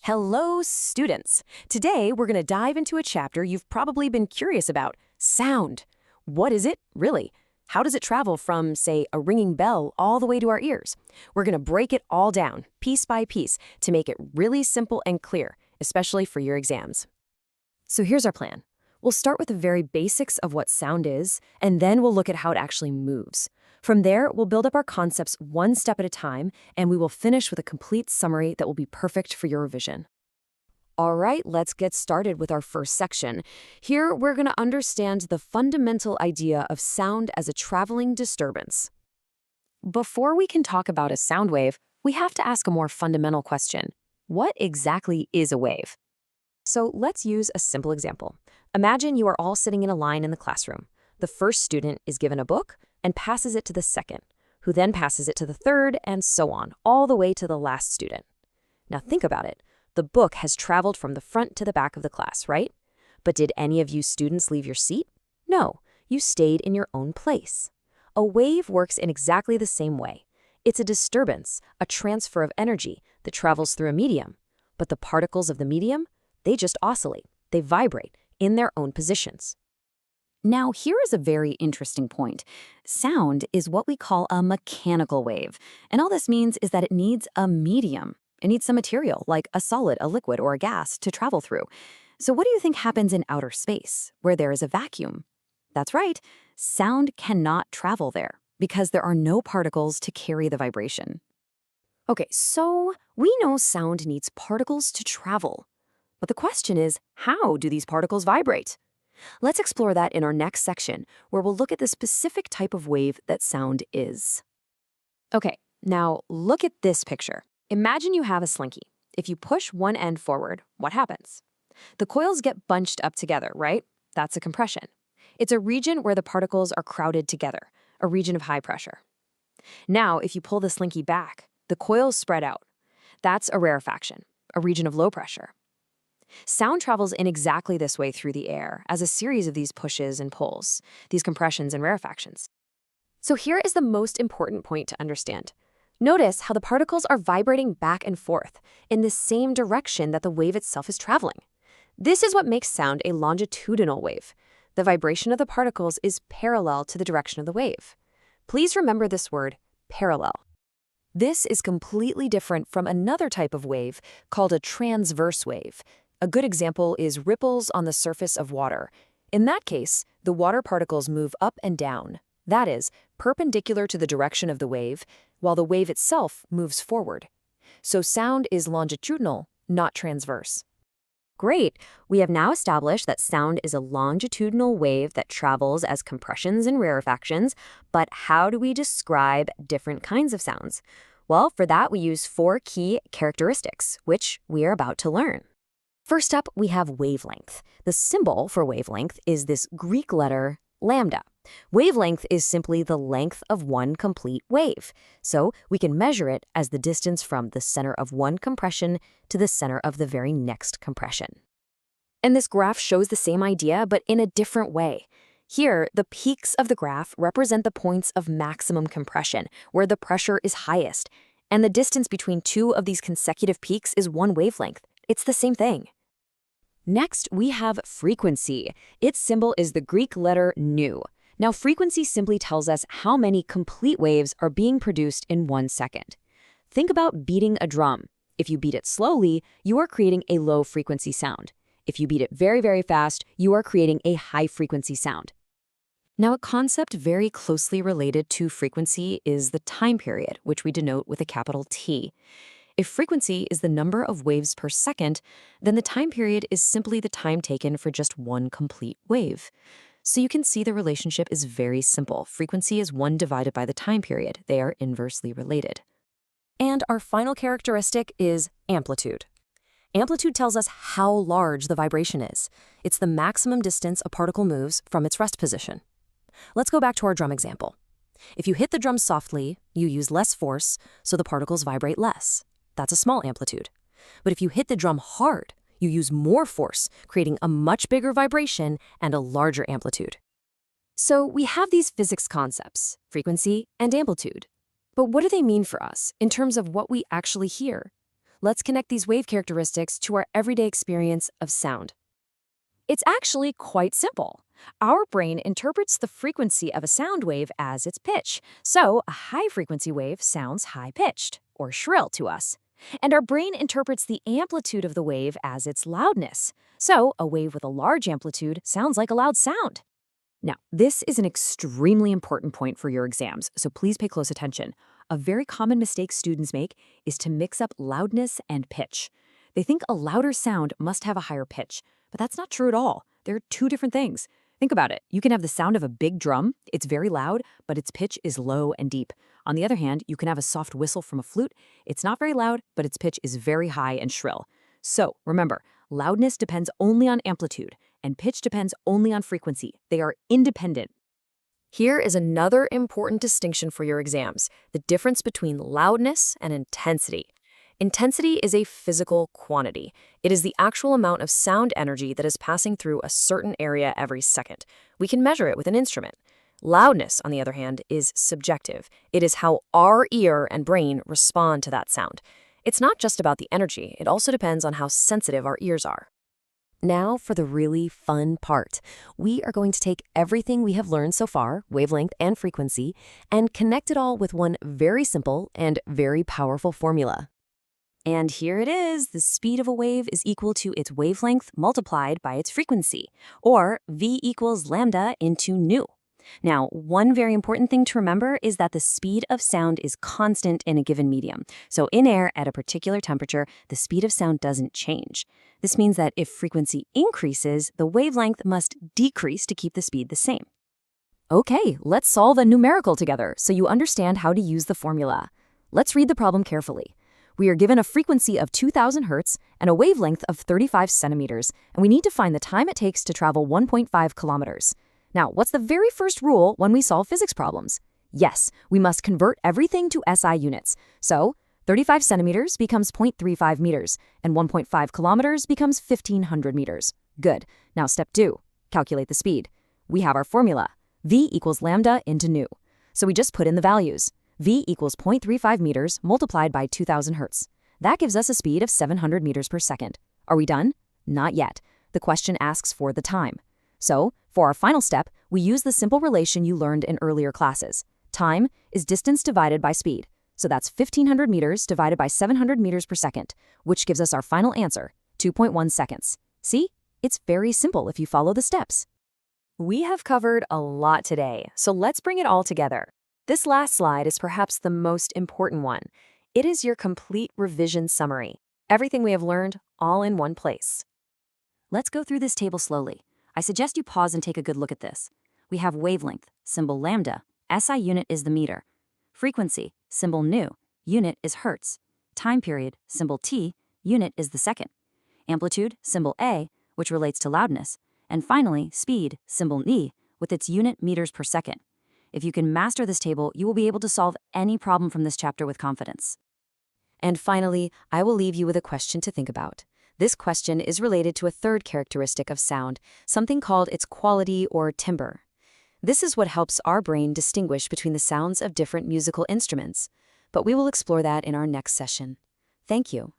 Hello, students! Today, we're going to dive into a chapter you've probably been curious about, sound. What is it, really? How does it travel from, say, a ringing bell all the way to our ears? We're going to break it all down, piece by piece, to make it really simple and clear, especially for your exams. So here's our plan. We'll start with the very basics of what sound is, and then we'll look at how it actually moves. From there, we'll build up our concepts one step at a time, and we will finish with a complete summary that will be perfect for your revision. All right, let's get started with our first section. Here, we're going to understand the fundamental idea of sound as a traveling disturbance. Before we can talk about a sound wave, we have to ask a more fundamental question. What exactly is a wave? So let's use a simple example. Imagine you are all sitting in a line in the classroom. The first student is given a book and passes it to the second, who then passes it to the third, and so on, all the way to the last student. Now think about it. The book has traveled from the front to the back of the class, right? But did any of you students leave your seat? No, you stayed in your own place. A wave works in exactly the same way. It's a disturbance, a transfer of energy that travels through a medium. But the particles of the medium, they just oscillate. They vibrate in their own positions. Now, here is a very interesting point. Sound is what we call a mechanical wave, and all this means is that it needs a medium. It needs some material, like a solid, a liquid, or a gas, to travel through. So what do you think happens in outer space, where there is a vacuum? That's right, sound cannot travel there, because there are no particles to carry the vibration. Okay, so we know sound needs particles to travel. But the question is, how do these particles vibrate? Let's explore that in our next section, where we'll look at the specific type of wave that sound is. Okay, now look at this picture. Imagine you have a slinky. If you push one end forward, what happens? The coils get bunched up together, right? That's a compression. It's a region where the particles are crowded together, a region of high pressure. Now, if you pull the slinky back, the coils spread out. That's a rarefaction, a region of low pressure. Sound travels in exactly this way through the air, as a series of these pushes and pulls, these compressions and rarefactions. So here is the most important point to understand. Notice how the particles are vibrating back and forth in the same direction that the wave itself is traveling. This is what makes sound a longitudinal wave. The vibration of the particles is parallel to the direction of the wave. Please remember this word, parallel. This is completely different from another type of wave called a transverse wave. A good example is ripples on the surface of water. In that case, the water particles move up and down, that is, perpendicular to the direction of the wave, while the wave itself moves forward. So sound is longitudinal, not transverse. Great! We have now established that sound is a longitudinal wave that travels as compressions and rarefactions, but how do we describe different kinds of sounds? Well, for that we use 4 key characteristics, which we are about to learn. First up, we have wavelength. The symbol for wavelength is this Greek letter lambda. Wavelength is simply the length of one complete wave. So we can measure it as the distance from the center of one compression to the center of the very next compression. And this graph shows the same idea, but in a different way. Here, the peaks of the graph represent the points of maximum compression, where the pressure is highest. And the distance between 2 of these consecutive peaks is one wavelength. It's the same thing. Next, we have frequency. Its symbol is the Greek letter nu. Now, frequency simply tells us how many complete waves are being produced in 1 second. Think about beating a drum. If you beat it slowly, you are creating a low-frequency sound. If you beat it very, very fast, you are creating a high-frequency sound. Now, a concept very closely related to frequency is the time period, which we denote with a capital T. If frequency is the number of waves per second, then the time period is simply the time taken for just one complete wave. So you can see the relationship is very simple. Frequency is 1 divided by the time period. They are inversely related. And our final characteristic is amplitude. Amplitude tells us how large the vibration is. It's the maximum distance a particle moves from its rest position. Let's go back to our drum example. If you hit the drum softly, you use less force, so the particles vibrate less. That's a small amplitude. But if you hit the drum hard, you use more force, creating a much bigger vibration and a larger amplitude. So we have these physics concepts, frequency and amplitude. But what do they mean for us in terms of what we actually hear? let's connect these wave characteristics to our everyday experience of sound. It's actually quite simple. Our brain interprets the frequency of a sound wave as its pitch, so a high-frequency wave sounds high-pitched, or shrill to us. And our brain interprets the amplitude of the wave as its loudness, so a wave with a large amplitude sounds like a loud sound. Now, this is an extremely important point for your exams, so please pay close attention. A very common mistake students make is to mix up loudness and pitch. They think a louder sound must have a higher pitch, but that's not true at all. They're two different things. Think about it. You can have the sound of a big drum. It's very loud, but its pitch is low and deep. On the other hand, you can have a soft whistle from a flute. It's not very loud, but its pitch is very high and shrill. So remember, loudness depends only on amplitude, and pitch depends only on frequency. They are independent. Here is another important distinction for your exams, the difference between loudness and intensity. Intensity is a physical quantity. It is the actual amount of sound energy that is passing through a certain area every second. We can measure it with an instrument. Loudness, on the other hand, is subjective. It is how our ear and brain respond to that sound. It's not just about the energy, it also depends on how sensitive our ears are. Now for the really fun part. We are going to take everything we have learned so far, wavelength and frequency, and connect it all with one very simple and very powerful formula. And here it is. The speed of a wave is equal to its wavelength multiplied by its frequency, or V equals lambda into nu. Now, one very important thing to remember is that the speed of sound is constant in a given medium. So in air at a particular temperature, the speed of sound doesn't change. This means that if frequency increases, the wavelength must decrease to keep the speed the same. Okay, let's solve a numerical together so you understand how to use the formula. Let's read the problem carefully. We are given a frequency of 2,000 hertz and a wavelength of 35 centimeters, and we need to find the time it takes to travel 1.5 kilometers. Now, what's the very first rule when we solve physics problems? Yes, we must convert everything to SI units. So, 35 centimeters becomes 0.35 meters, and 1.5 kilometers becomes 1,500 meters. Good. Now, step 2. Calculate the speed. We have our formula. V equals lambda into nu. So we just put in the values. V equals 0.35 meters multiplied by 2,000 hertz. That gives us a speed of 700 meters per second. Are we done? Not yet. The question asks for the time. So, for our final step, we use the simple relation you learned in earlier classes. Time is distance divided by speed. So that's 1,500 meters divided by 700 meters per second, which gives us our final answer, 2.1 seconds. See? It's very simple if you follow the steps. We have covered a lot today, so let's bring it all together. This last slide is perhaps the most important one. It is your complete revision summary. Everything we have learned, all in one place. Let's go through this table slowly. I suggest you pause and take a good look at this. We have wavelength, symbol lambda. SI unit is the meter. Frequency, symbol nu. Unit is hertz. Time period, symbol t. Unit is the second. Amplitude, symbol a, which relates to loudness. And finally, speed, symbol ni, with its unit meters per second. If you can master this table, you will be able to solve any problem from this chapter with confidence. And finally, I will leave you with a question to think about. This question is related to a third characteristic of sound, something called its quality or timbre. This is what helps our brain distinguish between the sounds of different musical instruments. But we will explore that in our next session. Thank you.